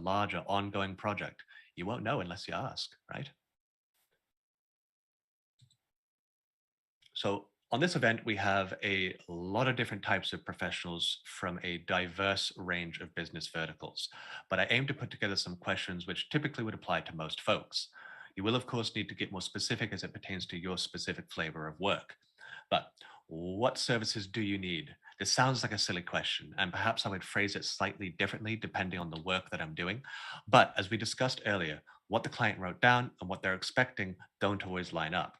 larger ongoing project? You won't know unless you ask, right? So on this event, we have a lot of different types of professionals from a diverse range of business verticals, but I aim to put together some questions which typically would apply to most folks. You will, of course, need to get more specific as it pertains to your specific flavor of work. But what services do you need? This sounds like a silly question, and perhaps I would phrase it slightly differently depending on the work that I'm doing. But as we discussed earlier, what the client wrote down and what they're expecting don't always line up.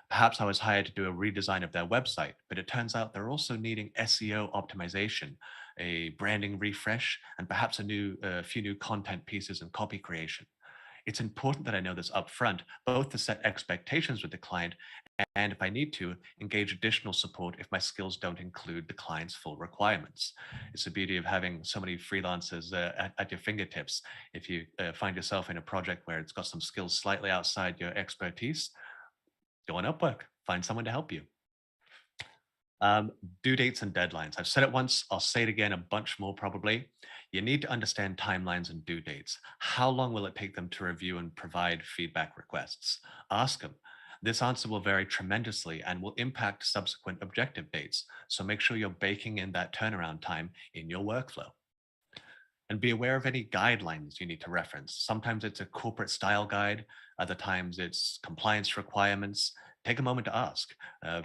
Perhaps I was hired to do a redesign of their website, but it turns out they're also needing SEO optimization, a branding refresh, and perhaps a few new content pieces and copy creation. It's important that I know this upfront, both to set expectations with the client and, if I need to, engage additional support if my skills don't include the client's full requirements. It's the beauty of having so many freelancers at your fingertips. If you find yourself in a project where it's got some skills slightly outside your expertise, go on Upwork, find someone to help you. Um, Due dates and deadlines. I've said it once, I'll say it again a bunch more probably. You need to understand timelines and due dates. How long will it take them to review and provide feedback requests? Ask them. This answer will vary tremendously and will impact subsequent objective dates. So make sure you're baking in that turnaround time in your workflow. And be aware of any guidelines you need to reference. Sometimes it's a corporate style guide, other times it's compliance requirements. Take a moment to ask.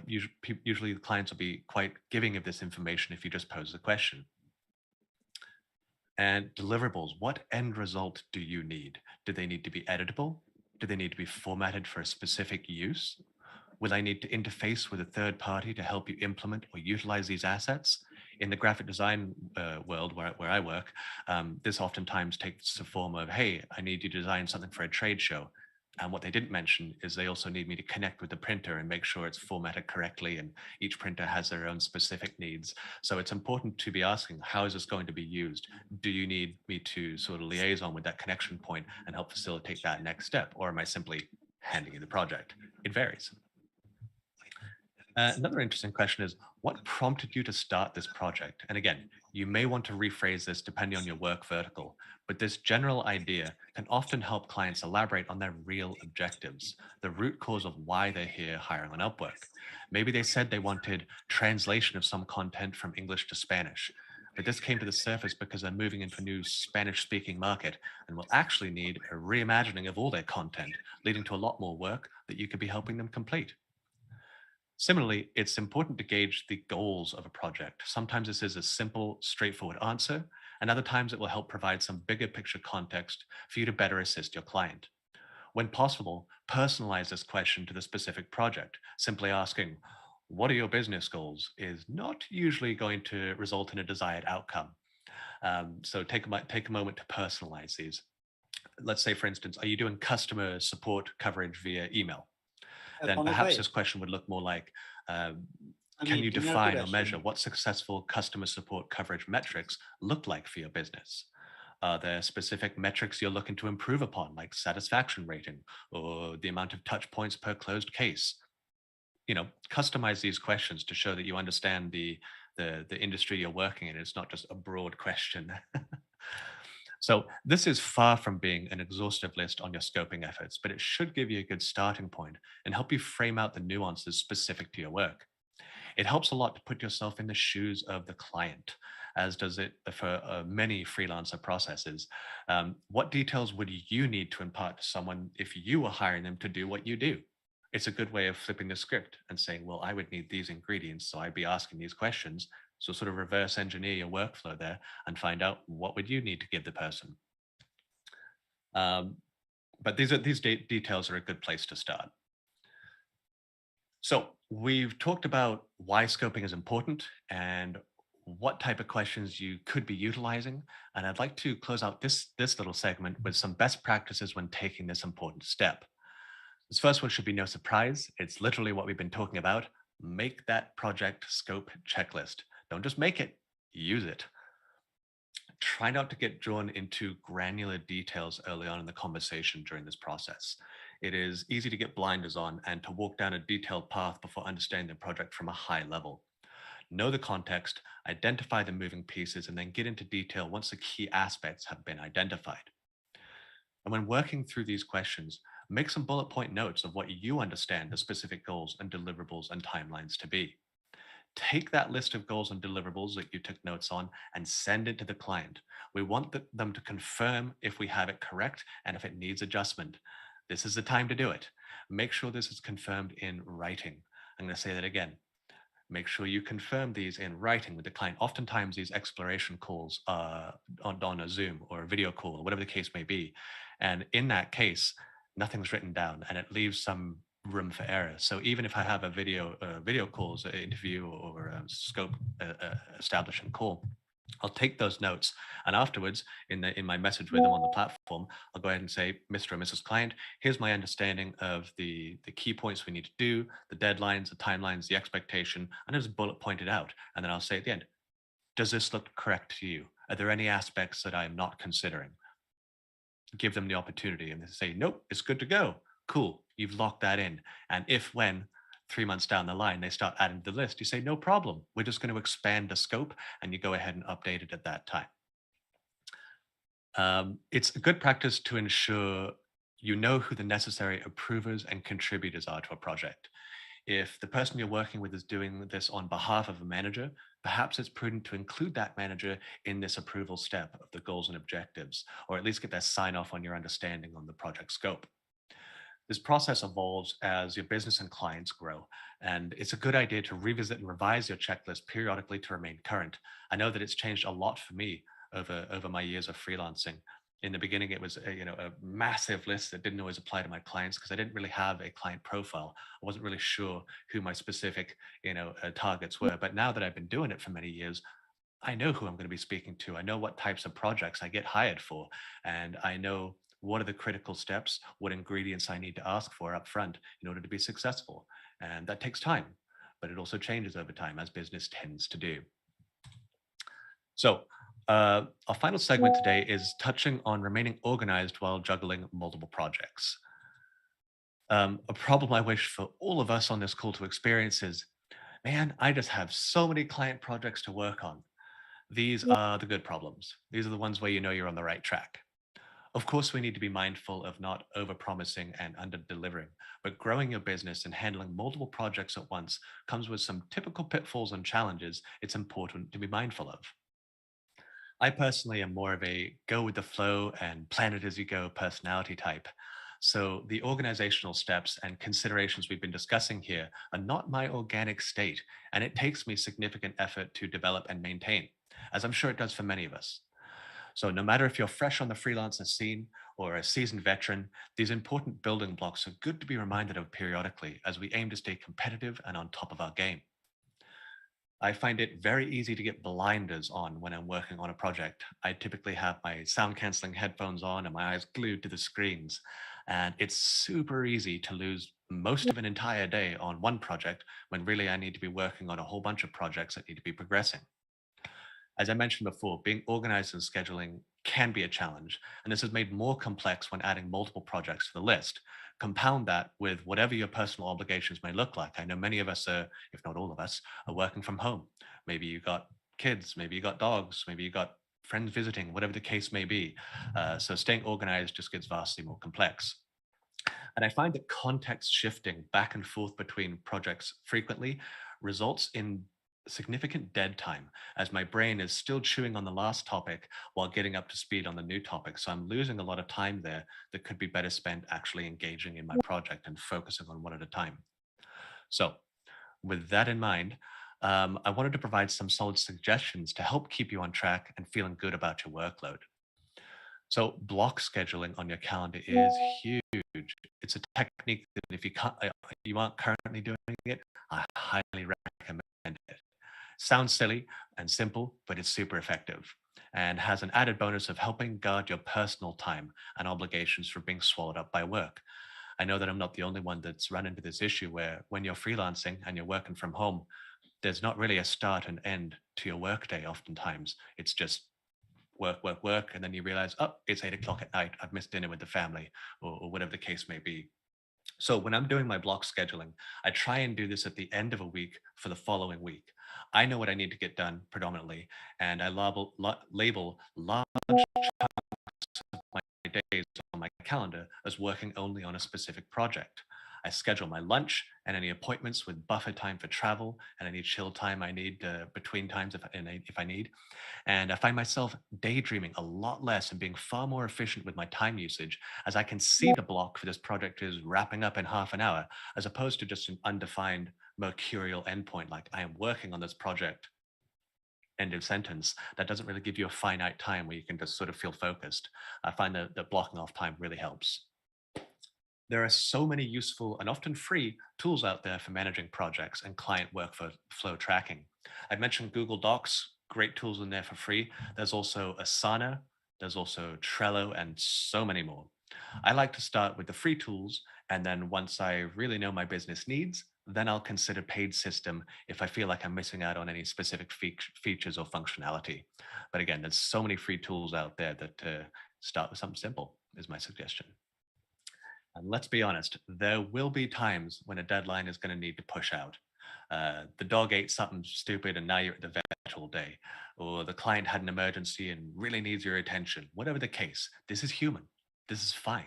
Usually the clients will be quite giving of this information if you just pose the question. And deliverables, what end result do you need? Do they need to be editable? Do they need to be formatted for a specific use? Will I need to interface with a third party to help you implement or utilize these assets? In the graphic design world where I work, this oftentimes takes the form of, hey, I need you to design something for a trade show. And what they didn't mention is they also need me to connect with the printer and make sure it's formatted correctly. And each printer has their own specific needs. So it's important to be asking, how is this going to be used? Do you need me to sort of liaison with that connection point and help facilitate that next step? Or am I simply handing you the project? It varies. Another interesting question is, what prompted you to start this project? And again, you may want to rephrase this depending on your work vertical, but this general idea can often help clients elaborate on their real objectives, the root cause of why they're here hiring on Upwork. Maybe they said they wanted translation of some content from English to Spanish, but this came to the surface because they're moving into a new Spanish speaking market and will actually need a reimagining of all their content, leading to a lot more work that you could be helping them complete. Similarly, it's important to gauge the goals of a project. Sometimes this is a simple, straightforward answer, and other times it will help provide some bigger picture context for you to better assist your client. When possible, personalize this question to the specific project. Simply asking, what are your business goals, is not usually going to result in a desired outcome. So take a moment to personalize these. Let's say, for instance, are you doing customer support coverage via email? Then perhaps ধন্যবাদ this question would look more like, um, আমি can you dinner করে define or আসি measure what successful customer support coverage metrics look like for your business? Are there specific metrics you're looking to improve upon, like satisfaction rating or the amount of touch points per closed case? Customize these questions to show that you understand the industry you're working in. It's not just a broad question. So this is far from being an exhaustive list on your scoping efforts, but it should give you a good starting point and help you frame out the nuances specific to your work. It helps a lot to put yourself in the shoes of the client, as does it for many freelancer processes. What details would you need to impart to someone if you were hiring them to do what you do? It's a good way of flipping the script and saying, well, I would need these ingredients, so I'd be asking these questions. So sort of reverse engineer your workflow there and find out what would you need to give the person. Um, but details are a good place to start. So we've talked about why scoping is important and what type of questions you could be utilizing. And I'd like to close out this little segment with some best practices when taking this important step. This first one should be no surprise. It's literally what we've been talking about. Make that project scope checklist. Don't just make it, use it. Try not to get drawn into granular details early on in the conversation during this process. It is easy to get blinders on and to walk down a detailed path before understanding the project from a high level. know the context, identify the moving pieces, and then get into detail once the key aspects have been identified. And when working through these questions, make some bullet point notes of what you understand the specific goals and deliverables and timelines to be. Take that list of goals and deliverables that you took notes on and send it to the client. We want them to confirm if we have it correct and if it needs adjustment. This is the time to do it. Make sure this is confirmed in writing. I'm going to say that again. Make sure you confirm these in writing with the client. Oftentimes, these exploration calls are on a Zoom or a video call, or whatever the case may be. And in that case, nothing's written down and it leaves some room for error. So even if I have a video calls, an interview or a scope establishing call, I'll take those notes, and afterwards, in my message with them on the platform, I'll go ahead and say, Mr. or Mrs. Client, here's my understanding of the key points we need to do, the deadlines, the timelines, the expectation, and just bullet pointed out. And then I'll say at the end, does this look correct to you? Are there any aspects that I'm not considering? Give them the opportunity, and they say, nope, it's good to go. Cool, you've locked that in. And if when 3 months down the line they start adding to the list, you say, no problem. We're just going to expand the scope, and you go ahead and update it at that time. It's a good practice to ensure you know who the necessary approvers and contributors are to a project. If the person you're working with is doing this on behalf of a manager, perhaps it's prudent to include that manager in this approval step of the goals and objectives, or at least get their sign off on your understanding on the project scope. This process evolves as your business and clients grow, and it's a good idea to revisit and revise your checklist periodically to remain current. I know that it's changed a lot for me over my years of freelancing. In the beginning, it was a massive list that didn't always apply to my clients because I didn't really have a client profile. I wasn't really sure who my specific targets were. But now that I've been doing it for many years, I know who I'm going to be speaking to. I know what types of projects I get hired for, and I know what are the critical steps, what ingredients I need to ask for up front in order to be successful. And that takes time, but it also changes over time as business tends to do. So, our final segment today is touching on remaining organized while juggling multiple projects. A problem I wish for all of us on this call to experience is, man, I just have so many client projects to work on. These are the good problems. These are the ones where you know you're on the right track. Of course, we need to be mindful of not over-promising and under-delivering, but growing your business and handling multiple projects at once comes with some typical pitfalls and challenges it's important to be mindful of. I personally am more of a go with the flow and plan it as you go personality type. So the organizational steps and considerations we've been discussing here are not my organic state, and it takes me significant effort to develop and maintain, as I'm sure it does for many of us. So no matter if you're fresh on the freelancer scene or a seasoned veteran, these important building blocks are good to be reminded of periodically as we aim to stay competitive and on top of our game. I find it very easy to get blinders on when I'm working on a project. I typically have my sound canceling headphones on and my eyes glued to the screens. And it's super easy to lose most of an entire day on one project when really I need to be working on a whole bunch of projects that need to be progressing. As I mentioned before, being organized and scheduling can be a challenge, and this is made more complex when adding multiple projects to the list. Compound that with whatever your personal obligations may look like. I know many of us are, if not all of us, are working from home. Maybe you got kids, maybe you got dogs, maybe you got friends visiting, whatever the case may be. So staying organized just gets vastly more complex. And I find that context shifting back and forth between projects frequently results in significant dead time as my brain is still chewing on the last topic while getting up to speed on the new topic. So I'm losing a lot of time there that could be better spent actually engaging in my project and focusing on one at a time. So, with that in mind, I wanted to provide some solid suggestions to help keep you on track and feeling good about your workload. So block scheduling on your calendar is huge. It's a technique that if you aren't currently doing it, I highly recommend it. Sounds silly and simple, but it's super effective and has an added bonus of helping guard your personal time and obligations from being swallowed up by work. I know that I'm not the only one that's run into this issue where when you're freelancing and you're working from home, there's not really a start and end to your workday oftentimes. It's just work, work, work, and then you realize, oh, it's 8 o'clock at night. I've missed dinner with the family, or whatever the case may be. So when I'm doing my block scheduling, I try and do this at the end of a week for the following week. I know what I need to get done predominantly, and I label large my days on my calendar as working only on a specific project. I schedule my lunch and any appointments with buffer time for travel and any chill time I need between times if I need. And I find myself daydreaming a lot less and being far more efficient with my time usage as I can see the block for this project is wrapping up in half an hour, as opposed to just an undefined mercurial endpoint like I am working on this project, end of sentence. That doesn't really give you a finite time where you can just sort of feel focused. I find that blocking off time really helps. There are so many useful and often free tools out there for managing projects and client workflow tracking. I mentioned Google Docs, great tools in there for free. There's also Asana, there's also Trello, and so many more. I like to start with the free tools, and then once I really know my business needs, then I'll consider paid system if I feel like I'm missing out on any specific features or functionality. But again, there's so many free tools out there that start with something simple is my suggestion. And let's be honest, there will be times when a deadline is going to need to push out. The dog ate something stupid and now you're at the vet all day, or the client had an emergency and really needs your attention. Whatever the case, this is human. This is fine.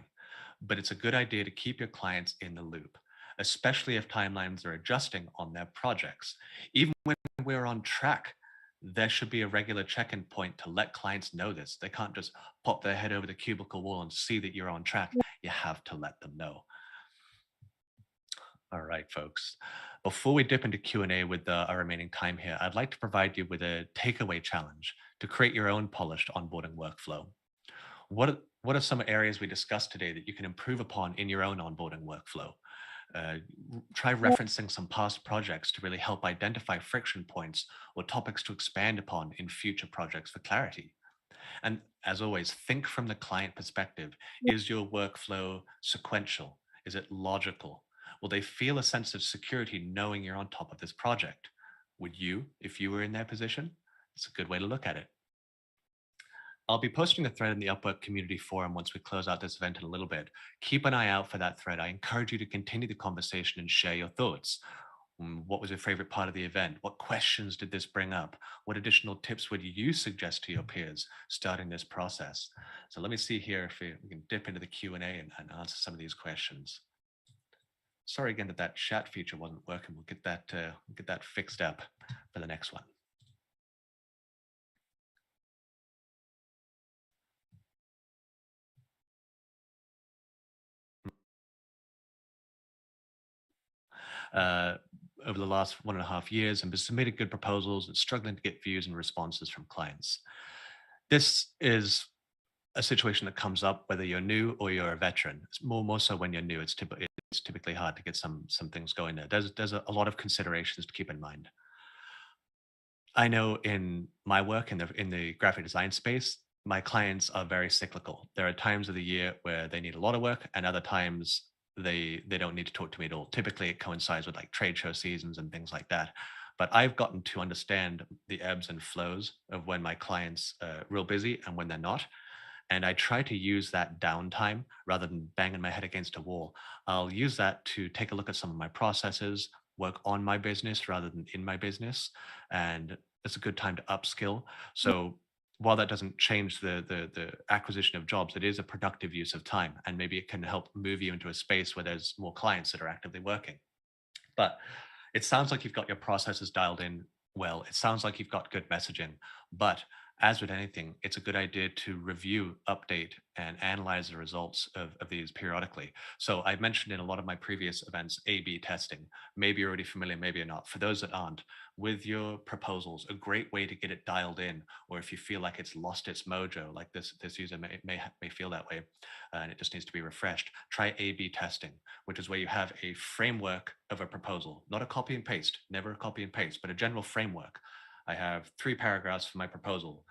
But it's a good idea to keep your clients in the loop, especially if timelines are adjusting on their projects. Even when we're on track, there should be a regular check-in point to let clients know this. They can't just pop their head over the cubicle wall and see that you're on track. You have to let them know. All right, folks. Before we dip into Q&A with our remaining time here, I'd like to provide you with a takeaway challenge to create your own polished onboarding workflow. What are some areas we discussed today that you can improve upon in your own onboarding workflow? Uh, Try referencing some past projects to really help identify friction points or topics to expand upon in future projects for clarity. And as always, think from the client perspective. Is your workflow sequential? Is it logical? Will they feel a sense of security knowing you're on top of this project? Would you, if you were in their position? It's a good way to look at it. I'll be posting a thread in the Upwork community forum once we close out this event in a little bit. Keep an eye out for that thread. I encourage you to continue the conversation and share your thoughts. What was your favorite part of the event? What questions did this bring up? What additional tips would you suggest to your peers starting this process? So let me see here if we can dip into the Q&A and answer some of these questions. Sorry again that that chat feature wasn't working. We'll get that fixed up for the next one. Uh, Over the last 1.5 years and submitted good proposals and struggling to get views and responses from clients. This is a situation that comes up whether you're new or you're a veteran. It's more so when you're new. It's typically hard to get some things going there. There's a lot of considerations to keep in mind. I know in my work in the graphic design space, my clients are very cyclical. There are times of the year where they need a lot of work, and other times they don't need to talk to me at all. Typically, it coincides with like trade show seasons and things like that. But I've gotten to understand the ebbs and flows of when my clients are real busy and when they're not. And I try to use that downtime rather than banging my head against a wall. I'll use that to take a look at some of my processes, work on my business rather than in my business. And it's a good time to upskill. So while that doesn't change the acquisition of jobs, it is a productive use of time. And maybe it can help move you into a space where there's more clients that are actively working. But it sounds like you've got your processes dialed in well. It sounds like you've got good messaging. But as with anything, it's a good idea to review, update, and analyze the results of these periodically. So I mentioned in a lot of my previous events, A/B testing. Maybe you're already familiar, maybe you're not. For those that aren't, with your proposals, a great way to get it dialed in, or if you feel like it's lost its mojo, like this user may feel that way, and it just needs to be refreshed, try A/B testing, which is where you have a framework of a proposal, not a copy and paste, never a copy and paste, but a general framework. I have 3 paragraphs for my proposal.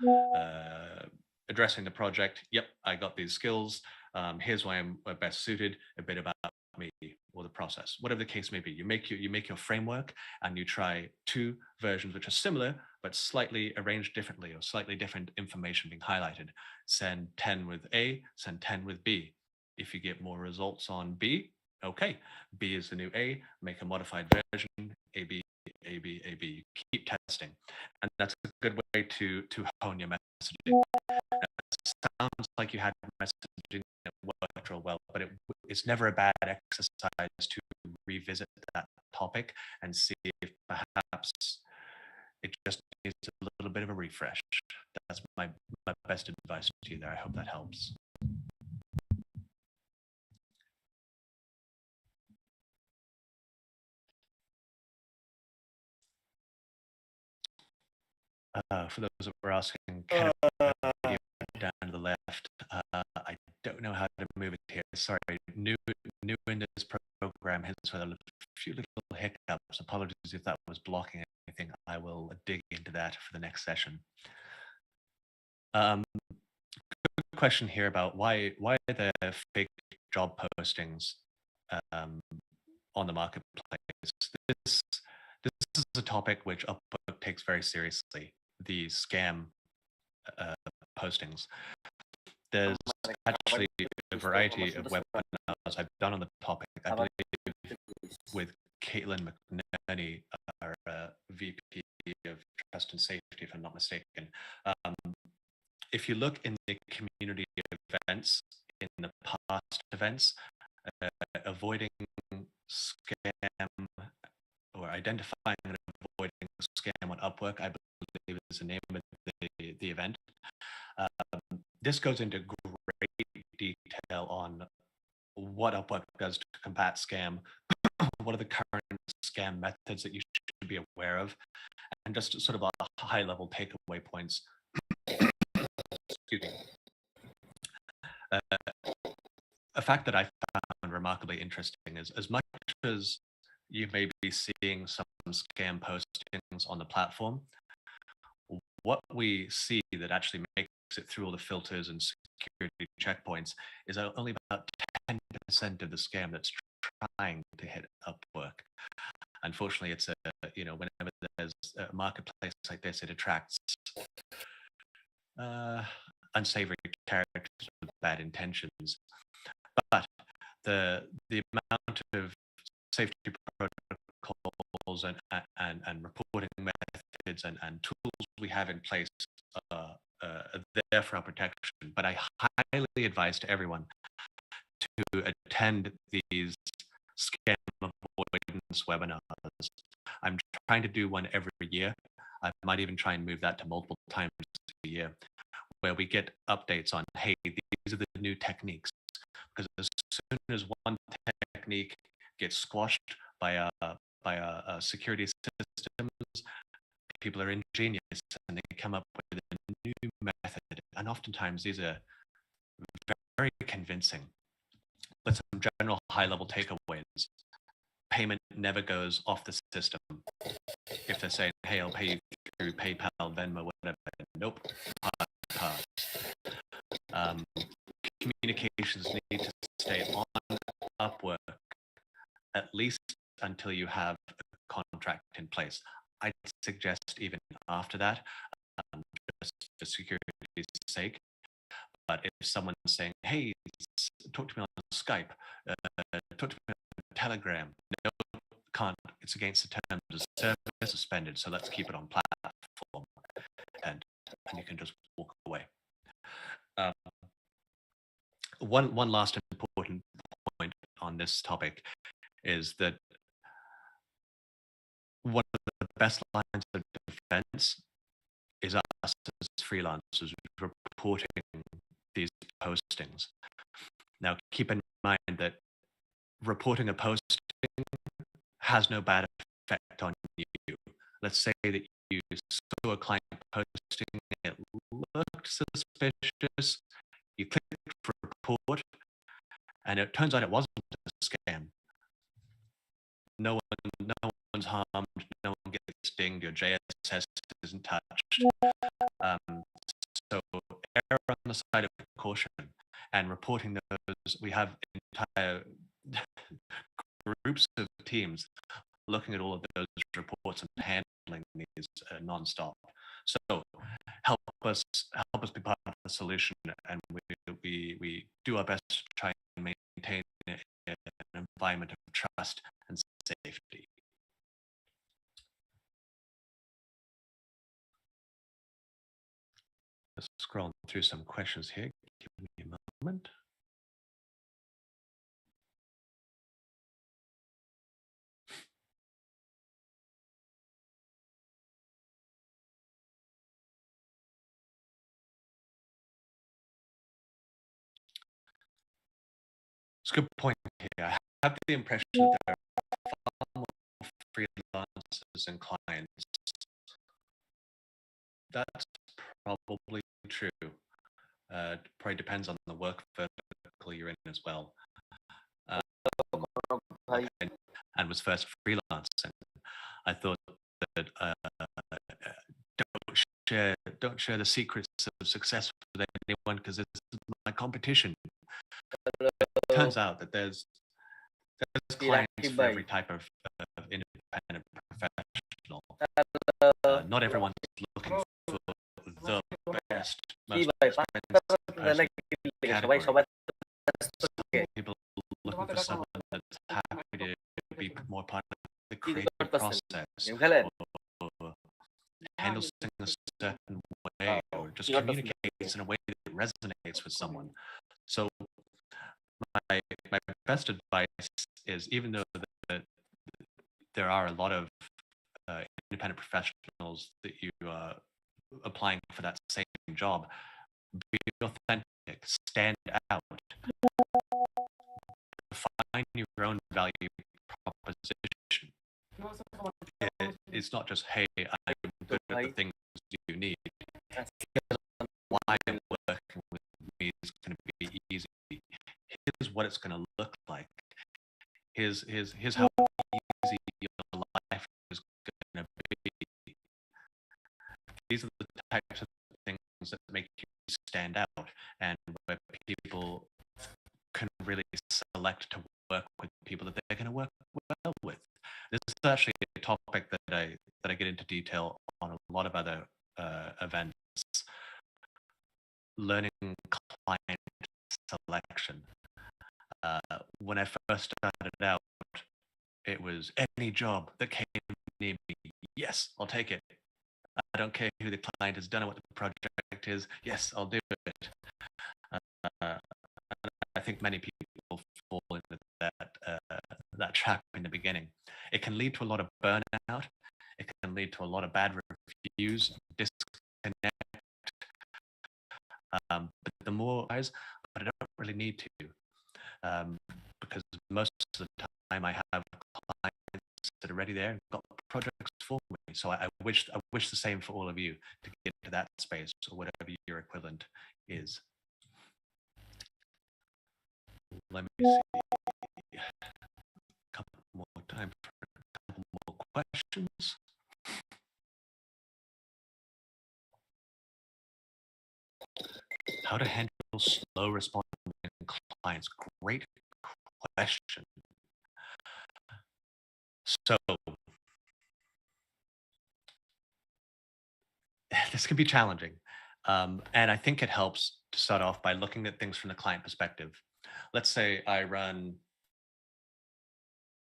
Addressing the project. Yep, I got these skills. Here's why I'm best suited. A bit about me or the process, whatever the case may be. You make your framework, and you try 2 versions which are similar but slightly arranged differently or slightly different information being highlighted. Send 10 with A, send 10 with B. If you get more results on B, okay, B is the new A. Make a modified version. A, B A, B. You keep testing, and that's a good way to hone your messaging. It sounds like you had messaging that worked real well, but it's never a bad exercise to revisit that topic and see if perhaps it just needs a little bit of a refresh. That's my best advice to you there. I hope that helps. For those that were asking, can video down to the left? I don't know how to move it here. Sorry, new in this program, hence where a few little hiccups. Apologies if that was blocking anything. I will dig into that for the next session. Good question here about why the fake job postings on the marketplace. This is a topic which Upwork takes very seriously. The scam postings. There's actually a variety of webinars I've done on the topic. I believe with Caitlin McNerney, our VP of Trust and Safety, if I'm not mistaken. If you look in the community events, in the past events, avoiding scam or identifying and avoiding scam on Upwork, I believe is the name of the event. This goes into great detail on what Upwork does to combat scam, what are the current scam methods that you should be aware of, and just sort of a high-level takeaway points. Excuse me. A fact that I found remarkably interesting is, as much as you may be seeing some scam postings on the platform, what we see that actually makes it through all the filters and security checkpoints is only about 10% of the scam that's trying to hit Upwork. Unfortunately, it's whenever there's a marketplace like this, it attracts unsavory characters with bad intentions. But the amount of safety protocols and reporting methods and tools we have in place are there for our protection. But I highly advise to everyone to attend these scam avoidance webinars. I'm trying to do one every year. I might even try and move that to multiple times a year, where we get updates on, hey, these are the new techniques. Because as soon as one technique gets squashed by a security systems, people are ingenious and they come up with a new method. And oftentimes these are very convincing. But some general high-level takeaways. Payment never goes off the system. If they're saying, hey, I'll pay you through PayPal, Venmo, whatever, nope, card. Communications need to stay on Upwork at least until you have a contract in place. I'd suggest even after that, just for security's sake. But if someone's saying, hey, talk to me on Skype, talk to me on Telegram, no, can't, it's against the terms of service, suspended, so let's keep it on platform. And you can just walk away. One last important point on this topic is that one of the best lines of defense is us as freelancers reporting these postings. Now, keep in mind that reporting a posting has no bad effect on you. Let's say that you saw a client posting, it looked suspicious, you clicked for report, and it turns out it wasn't a scam. No one's harmed, no one gets dinged, your JSS isn't touched. So err on the side of caution and reporting those. We have entire groups of teams looking at all of those reports and handling these non-stop. So help us be part of the solution, and we do our best to try and maintain an environment of trust and safety. through some questions here. Give me a moment. It's a good point here. I have the impression that there are far more freelancers and clients. That's probably true. Probably depends on the work vertical you're in as well. And was first freelancing. I thought that don't share the secrets of success with anyone because this is my competition. Turns out that there's clients for every type of independent professional. Not everyone's looking for the best, most expensive category. Some people are looking for someone that's happy to be more part of the creative process, or handles things a certain way, or just communicates in a way that resonates with someone. So my best advice is, even though there are a lot of independent professionals that you are applying for that same job, be authentic, stand out, find your own value proposition. It's not just, hey, I'm good at the things you need. Why working with me is going to be easy. Here's what it's going to look like. Here's how easy your life is going to be. These are the types of things that make you stand out, and where people can really select to work with people that they're going to work well with. This is actually a topic that I get into detail on a lot of other events. Learning client selection. When I first started out, it was any job that came near me. Yes, I'll take it. I don't care who the client has done or what the project is. Yes, I'll do it. I think many people fall into that trap in the beginning. It can lead to a lot of burnout. It can lead to a lot of bad reviews, disconnect. But the more eyes, but I don't really need to, because most of the time I have clients that are already there and got projects for me. So I wish the same for all of you, to get into that space, or whatever your equivalent is. Let me see. A couple more time for a couple more questions. How to handle slow responding clients? Great question. So this can be challenging. And I think it helps to start off by looking at things from the client perspective. Let's say I run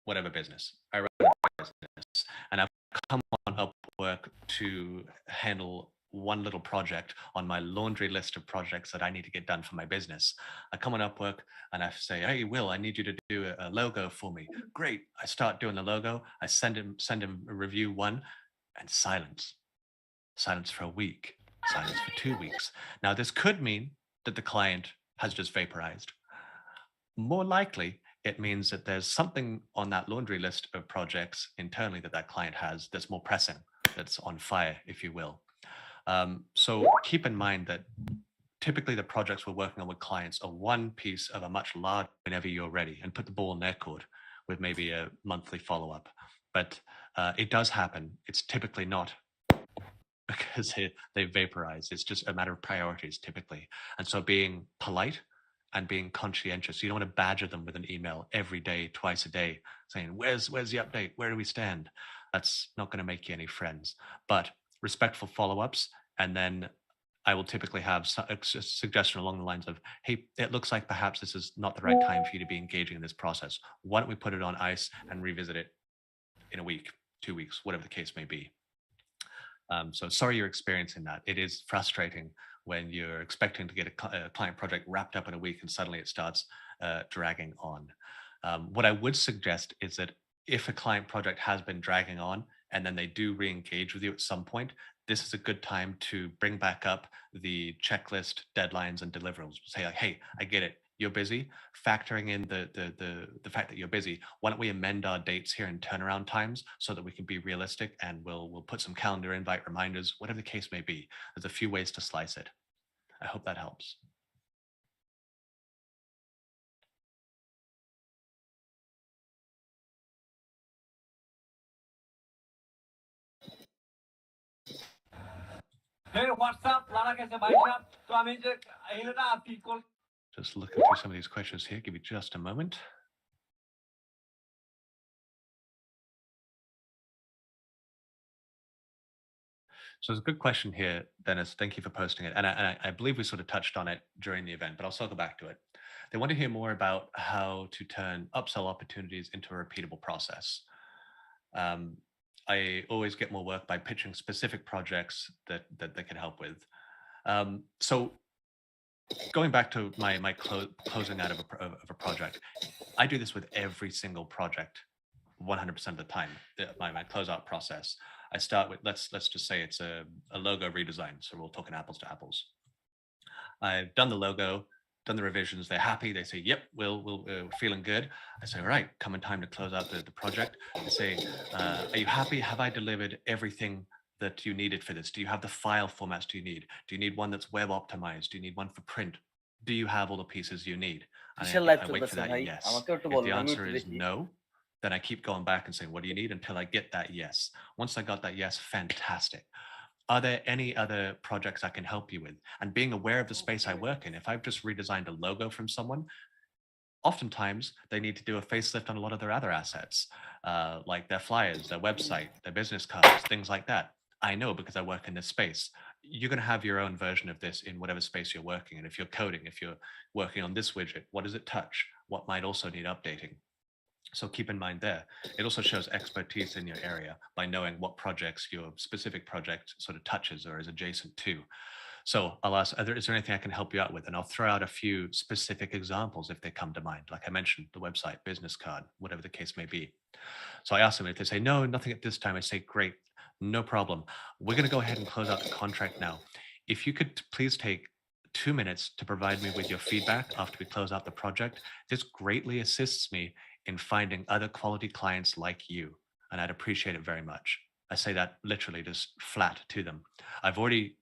whatever business. I run a business, and I've come on Upwork to handle one little project on my laundry list of projects that I need to get done for my business. I come on Upwork and I say, hey, Will, I need you to do a logo for me. Great. I start doing the logo. I send him a review one, and silence for a week, silence for 2 weeks. Now, this could mean that the client has just vaporized. More likely, it means that there's something on that laundry list of projects internally that client has that's more pressing, that's on fire, if you will. So keep in mind that typically the projects we're working on with clients are one piece of a much larger. Whenever you're ready, and put the ball in their court with maybe a monthly follow-up. But it does happen. It's typically not because they vaporize. It's just a matter of priorities typically. And so being polite and being conscientious, you don't want to badger them with an email every day, twice a day, saying, where's the update? Where do we stand? That's not going to make you any friends. But respectful follow-ups, and then I will typically have a suggestion along the lines of, hey, it looks like perhaps this is not the right time for you to be engaging in this process. Why don't we put it on ice and revisit it in a week, 2 weeks, whatever the case may be. So sorry you're experiencing that. It is frustrating when you're expecting to get a client project wrapped up in a week and suddenly it starts dragging on. What I would suggest is that if a client project has been dragging on and then they do re-engage with you at some point, this is a good time to bring back up the checklist, deadlines, and deliverables. Say like, hey, I get it. You're busy. Factoring in the fact that you're busy, why don't we amend our dates here and turnaround times so that we can be realistic, and we'll put some calendar invite reminders, whatever the case may be. There's a few ways to slice it. I hope that helps. Just looking through some of these questions here. Give me just a moment. So it's a good question here, Dennis. Thank you for posting it. And I believe we sort of touched on it during the event, but I'll circle back to it. They want to hear more about how to turn upsell opportunities into a repeatable process. Um, I always get more work by pitching specific projects that they can help with. So going back to my closing out of a project, I do this with every single project, 100% of the time. My closeout process. I start with let's just say it's a logo redesign. So we're talking apples to apples. I've done the logo, done the revisions. They're happy. They say, "Yep, we're feeling good." I say, "All right, coming time to close out the project." They say, "Are you happy? Have I delivered everything that you needed for this? Do you have the file formats do you need? Do you need one that's web optimized? Do you need one for print? Do you have all the pieces you need?" And কিসের live I wait for চলতেছে that ভাই? yes. আমাকে একটু If the বলুন, আমিও answer একটু is দেখি। no, then I keep going back and saying, "What do you need?" until I get that yes. Once I got that yes, fantastic. Are there any other projects I can help you with? And being aware of the space I work in, if I've just redesigned a logo from someone, oftentimes they need to do a facelift on a lot of their other assets, like their flyers, their website, their business cards, things like that. I know because I work in this space. You're going to have your own version of this in whatever space you're working in. If you're coding, if you're working on this widget, what does it touch? What might also need updating? So keep in mind there. It also shows expertise in your area by knowing what projects your specific project sort of touches or is adjacent to. So I'll ask, is there anything I can help you out with? And I'll throw out a few specific examples if they come to mind. Like I mentioned, the website, business card, whatever the case may be. So I ask them if they say, no, nothing at this time. I say, great, no problem. We're going to go ahead and close out the contract now. If you could please take 2 minutes to provide me with your feedback after we close out the project, this greatly assists me in finding other quality clients like you. And I'd appreciate it very much. I say that literally just flat to them. I already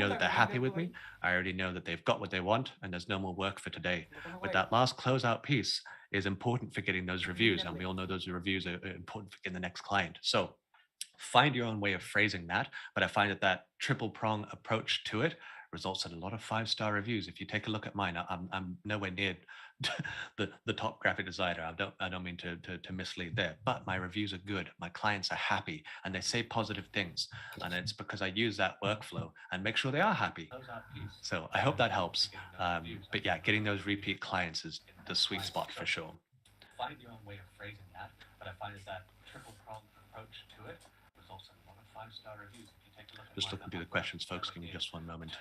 know that they're happy with me. I already know that they've got what they want and there's no more work for today. But that last closeout piece is important for getting those reviews. And we all know those reviews are important for getting the next client. So find your own way of phrasing that. But I find that that triple prong approach to it results in a lot of 5-star reviews. If you take a look at mine, I'm nowhere near the top graphic designer. I don't mean to mislead there, but my reviews are good. My clients are happy and they say positive things. And it's because I use that workflow and make sure they are happy. So I hope that helps. But yeah, getting those repeat clients is the sweet spot for sure. Find your own way of phrasing that, but I find that triple pronged approach to it results in a lot of 5-star reviews. If you take a look at just looking through the questions, folks, give me just one moment.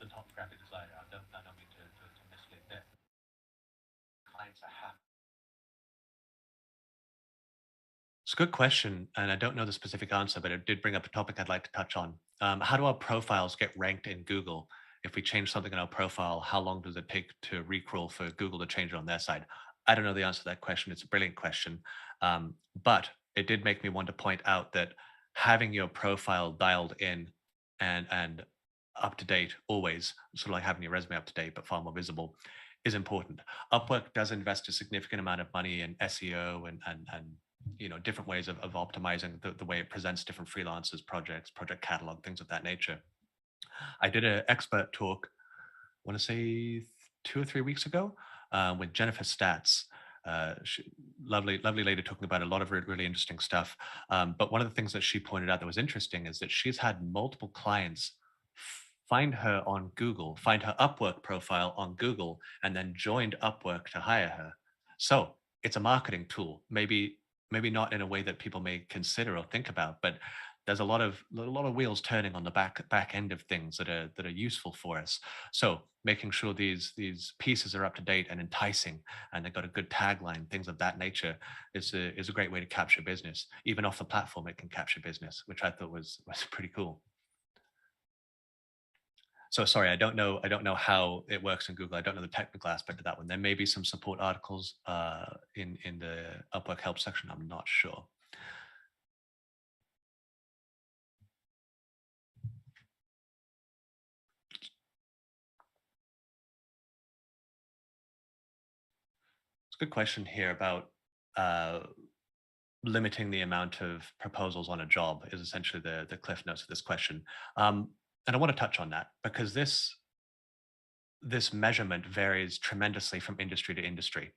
The top graphic designer, I don't mean to mislead there. Clients are happy. It's a good question, and I don't know the specific answer, but it did bring up a topic I'd like to touch on. How do our profiles get ranked in Google? If we change something in our profile, how long does it take to recrawl for Google to change it on their side? I don't know the answer to that question. It's a brilliant question, but it did make me want to point out that having your profile dialed in and up to date always, sort of like having your resume up to date but far more visible, is important. Upwork does invest a significant amount of money in SEO and different ways of optimizing the way it presents different freelancers projects, project catalog, things of that nature. I did an expert talk, I want to say 2 or 3 weeks ago, with Jennifer Stats. Lovely lady talking about a lot of really interesting stuff. But one of the things that she pointed out that was interesting is that she's had multiple clients find her on Google, find her Upwork profile on Google, and then joined Upwork to hire her. So it's a marketing tool, maybe not in a way that people may consider or think about, but there's a lot of wheels turning on the back end of things that are useful for us. So making sure these pieces are up to date and enticing, and they've got a good tagline, things of that nature, is a great way to capture business. Even off the platform, it can capture business, which I thought was pretty cool. So sorry, I don't know how it works in Google. I don't know the technical aspect of that one. There may be some support articles in the Upwork help section. I'm not sure. It's a good question here about uh, limiting the amount of proposals on a job is essentially the cliff notes of this question. And I want to touch on that because this measurement varies tremendously from industry to industry,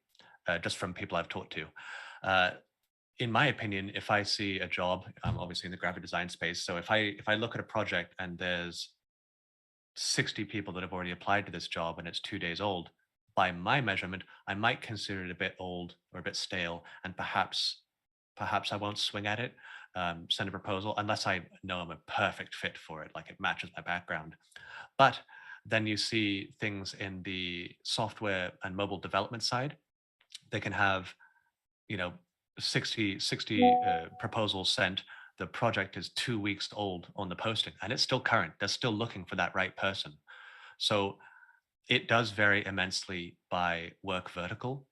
just from people I've talked to. Uh, in my opinion, if I see a job, I'm obviously in the graphic design space. So if I look at a project and there's 60 people that have already applied to this job and it's 2 days old, by my measurement, I might consider it a bit old or a bit stale, and perhaps I won't swing at it, send a proposal unless I know I'm a perfect fit for it, like it matches my background. But then you see things in the software and mobile development side. They can have, you know, 60 proposals sent. The project is 2 weeks old on the posting and it's still current. They're still looking for that right person. So it does vary immensely by work vertical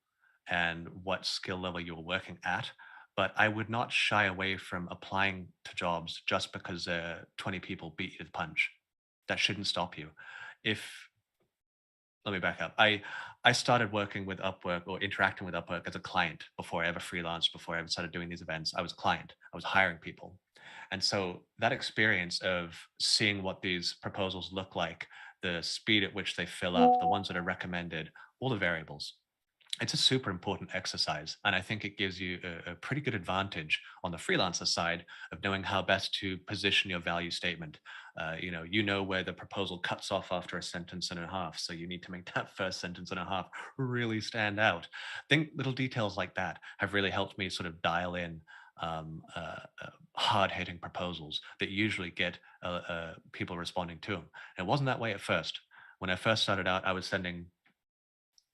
and what skill level you're working at. But I would not shy away from applying to jobs just because 20 people beat you to the punch. That shouldn't stop you. If Let me back up. I started working with Upwork or interacting with Upwork as a client before I ever freelanced, before I ever started doing these events. I was a client. I was hiring people. And so that experience of seeing what these proposals look like, the speed at which they fill up, the ones that are recommended, all the variables, it's a super important exercise. And I think it gives you a pretty good advantage on the freelancer side of knowing how best to position your value statement. You know where the proposal cuts off after a sentence and a half. So you need to make that first sentence and a half really stand out. I think little details like that have really helped me sort of dial in hard hitting proposals that usually get people responding to them. And it wasn't that way at first. When I first started out, I was sending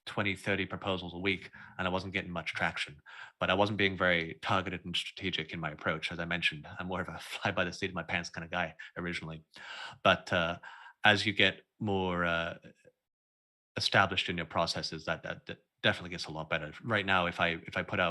20, 30 proposals a week, and I wasn't getting much traction. But I wasn't being very targeted and strategic in my approach. As I mentioned, I'm more of a fly by the seat of my pants kind of guy originally. But as you get more established in your processes, that definitely gets a lot better. Right now, if I put out